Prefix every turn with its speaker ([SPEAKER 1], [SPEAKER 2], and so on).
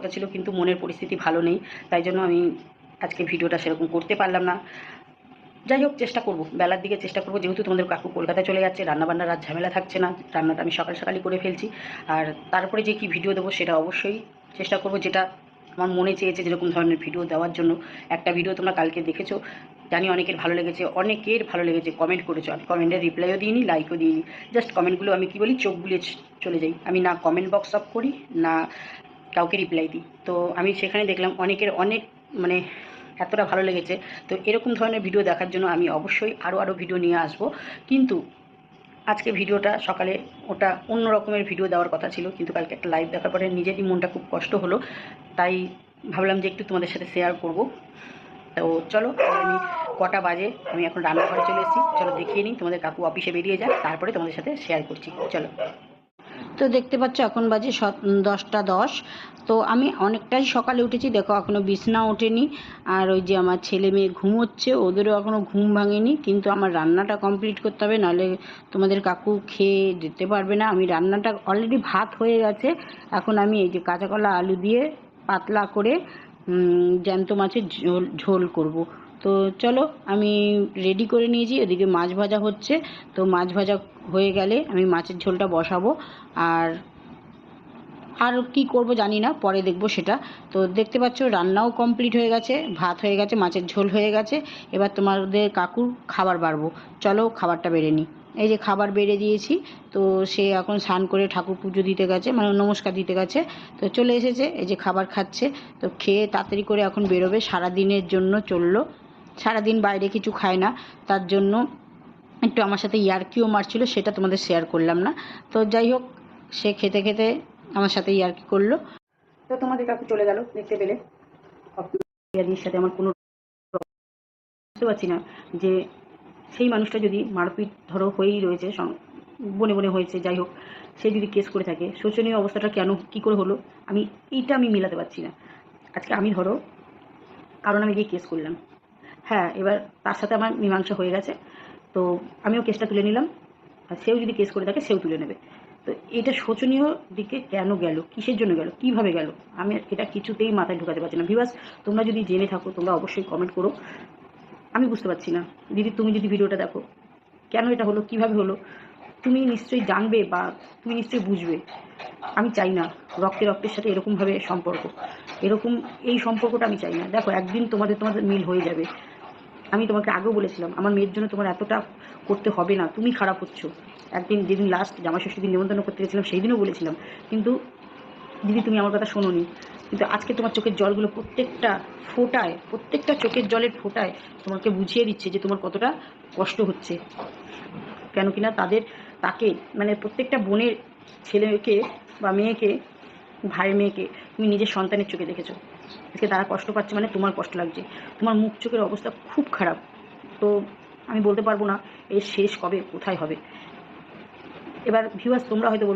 [SPEAKER 1] কথা ছিল, কিন্তু মনের পরিস্থিতি ভালো নেই, তাই জন্য আমি আজকে ভিডিওটা সেরকম করতে পারলাম না। যাই হোক, চেষ্টা করব, বেলার দিকে চেষ্টা করব, যেহেতু তোমাদের কাকু কলকাতায় চলে যাচ্ছে, রান্নাবান্নার আর ঝামেলা থাকছে না, রান্নাটা আমি সকাল সকালই করে ফেলছি। আর তারপরে যে কি ভিডিও দেবো সেটা অবশ্যই চেষ্টা করব, যেটা আমার মনে চেয়েছে যেরকম ধরনের ভিডিও দেওয়ার জন্য। একটা ভিডিও তোমরা কালকে দেখেছো, জানি অনেকের ভালো লেগেছে, অনেকের ভালো লেগেছে, কমেন্ট করেছো, আমি কমেন্টের রিপ্লাইও দিইনি, লাইকও দিইনি, জাস্ট কমেন্টগুলো আমি কি বলি, চোখ বুলিয়ে চলে যাই, আমি না কমেন্ট বক্স অফ করি না কাউকে রিপ্লাই দিই। তো আমি সেখানে দেখলাম অনেকের অনেক মানে এতটা ভালো লেগেছে। তো এরকম ধরনের ভিডিও দেখার জন্য আমি অবশ্যই আরও ভিডিও নিয়ে আসব। কিন্তু আজকে ভিডিওটা সকালে ওটা অন্য রকমের ভিডিও দেওয়ার কথা ছিল, কিন্তু কালকে একটা লাইভ দেখার পরে নিজেরই মনটা খুব কষ্ট হলো, তাই ভাবলাম যে একটু তোমাদের সাথে শেয়ার করব। তো চলো, আমি কটা বাজে, আমি এখন রান্নাঘরে চলে এসেছি, চলো দেখিয়ে নিই, তোমাদের কাকু অফিসে বেরিয়ে যাক, তারপরে তোমাদের সাথে শেয়ার করছি, চলো। তো দেখতে পাচ্ছ এখন বাজে 10টা 10। তো আমি অনেকটাই সকালে উঠেছি, দেখো এখনও বিছনা ওঠেনি, আর ওই যে আমার ছেলে মেয়ে ঘুমোচ্ছে, ওদেরও এখনও ঘুম ভাঙেনি, কিন্তু আমার রান্নাটা কমপ্লিট করতে হবে, নাহলে তোমাদের কাকু খেয়ে যেতে পারবে না। আমি রান্নাটা অলরেডি ভাত হয়ে গেছে, এখন আমি এই যে কাঁচা কলা আলু দিয়ে পাতলা করে জ্যান্ত মাছের ঝোল ঝোল করব। তো চলো, আমি রেডি করে নিয়েছি, ওদিকে মাছ ভাজা হচ্ছে, তো মাছ ভাজা হয়ে গেলে আমি মাছের ঝোলটা বসাবো। আর আর কি করব জানি না, পরে দেখব সেটা। তো দেখতে পাচ্ছ রান্নাও কমপ্লিট হয়ে গেছে, ভাত হয়ে গেছে, মাছের ঝোল হয়ে গেছে, এবার তোমাদের কাকুর খাবার বাড়বো। চলো খাবারটা বেড়ে নিই। এই যে খাবার বেড়ে দিয়েছি, তো সে এখন স্নান করে ঠাকুর পুজো দিতে গেছে, মানে নমস্কার দিতে গেছে, তো চলে এসেছে, এই যে খাবার খাচ্ছে। তো খেয়ে তাড়াতাড়ি করে এখন বেরোবে, সারাদিনের জন্য চললো, সারাদিন বাইরে কিছু খায় না, তার জন্য একটু আমার সাথে ইয়ার্কিও মারছিল, সেটা তোমাদের শেয়ার করলাম না। তো যাই হোক, সে খেতে খেতে আমার সাথে ইয়ার্কি করলো। তো তোমাদের কাকু চলে গেল, দেখতে পেলে। ইয়ার্কির সাথে আমার কোনো, বুঝতে পারছি না যে সেই মানুষটা যদি মারপিট ধরো হয়েই রয়েছে, বনে বনে হয়েছে, যাই হোক, সে যদি কেস করে থাকে, শোচনীয় অবস্থাটা কেন কী করে হলো, আমি মেলাতে পারছি না। আজকে আমি ধরো, কারণ আমি গিয়ে কেস করলাম, হ্যাঁ, এবার তার সাথে আমার মীমাংসা হয়ে গেছে, তো আমিও কেসটা তুলে নিলাম, আর সেও যদি কেস করে থাকে সেও তুলে নেবে। তো এটা শোচনীয় দিকে কেন গেল, কিসের জন্য গেল, কীভাবে গেল, আমি এটা কিছুতেই মাথায় ঢোকাতে পারছি না। ভিউয়ার্স, তোমরা যদি জেনে থাকো তোমরা অবশ্যই কমেন্ট করো, আমি বুঝতে পারছি না। দিদি, তুমি যদি ভিডিওটা দেখো, কেন এটা হলো, কীভাবে হলো, তুমি নিশ্চয়ই জানবে বা তুমি নিশ্চয়ই বুঝবে। আমি চাই না রক্তের সাথে এরকমভাবে সম্পর্ক, এই সম্পর্কটা আমি চাই না। দেখো, একদিন তোমাদের মিল হয়ে যাবে। আমি তোমাকে আগেও বলেছিলাম, আমার মেয়ের জন্য তোমার এতটা করতে হবে না, তুমি খারাপ হচ্ছ। একদিন যেদিন লাস্ট জামাই ষষ্ঠীর দিন নেমন্তন্ন করতে গেছিলাম, সেই দিনও বলেছিলাম, কিন্তু দিদি তুমি আমার কথা শোনোনি। কিন্তু আজকে তোমার চোখের জলগুলো প্রত্যেকটা চোখের জলের ফোঁটায় তোমাকে বুঝিয়ে দিচ্ছে যে তোমার কতটা কষ্ট হচ্ছে। কেন কিনা তাকে মানে প্রত্যেকটা বোনের ছেলেকে বা মেয়েকে, ভাইয়ের মেয়েকে তুমি নিজের সন্তানের চোখে দেখেছো, আজকে তারা কষ্ট পাচ্ছে, মানে তোমার কষ্ট লাগছে। তোমার মুখ চোখের অবস্থা খুব খারাপ। তো আমি বলতে পারবো না এর শেষ কবে কোথায় হবে। এবার ভিউয়ার্স, তোমরা হয়তো